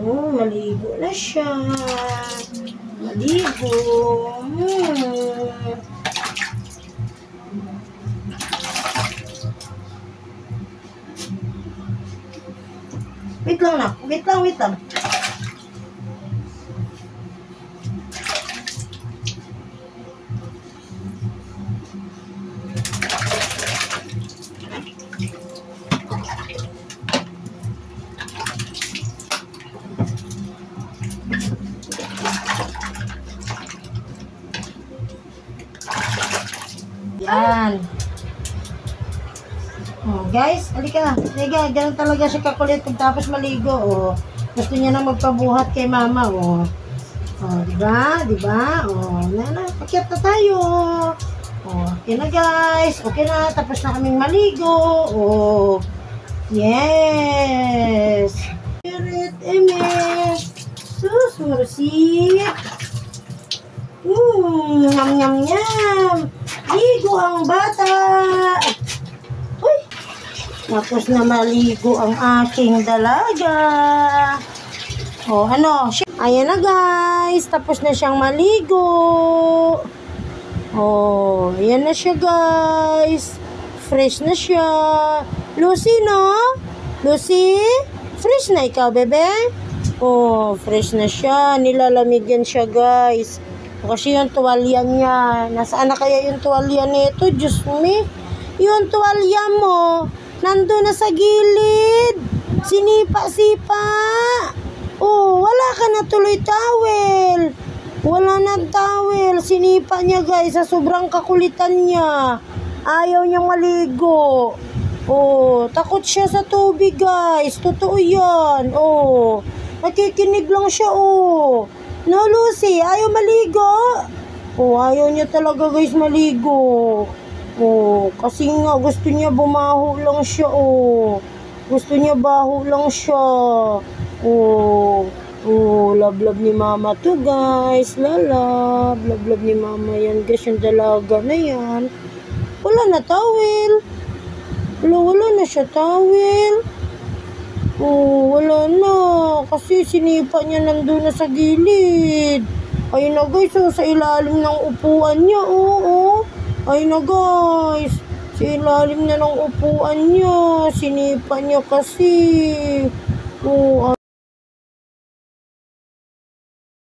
Oh, maligo na siya. Maligo. Wait lang na. Wait lang. Yan. Oh, guys, halika. Halika, ganun talaga siya kakulit tapos maligo. Oh. Gusto niya na magpabuhat kay mama. Oh. Oh, diba? Diba? Oh, pakyat na tayo. Oh, okay na guys. Okay na, tapos na kaming maligo. Oh. Yes. Spirit, eme. Susursit. Nyam. Ligo ang bata. Uy. Tapos na maligo ang aking dalaga. Oh, ano? Ayan na guys. Tapos na siyang maligo. Oh, ayan na siya guys. Fresh na siya. Lucy, no? Lucy? Fresh na ikaw, bebe? Oh, fresh na siya. Nilalamigan siya guys. Kasi yung tuwalya niya. Nasaan na kaya yung tuwalya nito? Diyos me. Yung tuwalya mo. Nandun na sa gilid. Sinipa-sipa. Oh, wala ka na tuloy towel. Wala na towel. Sinipa niya guys. Sa sobrang kakulitan niya. Ayaw niyang maligo. Oh, takot siya sa tubig guys. Totoo yan. Oh, nakikinig lang siya oh. No, Lucy, ayaw maligo. Oh, ayaw niya talaga guys maligo. Oh, kasi nga gusto niya bumaho lang siya oh. Gusto niya baho lang siya. Oh, love ni mama to guys. Love ni mama yan guys. Yung dalaga na yan. Wala na towel. Wala na siya towel. Oh, wala na. Kasi sinipa niya nandun na sa gilid. Ayun na guys, oh, sa ilalim ng upuan niya. Oh. Ayun na guys. Sa ilalim na ng upuan niya. Sinipa niya kasi. Oh,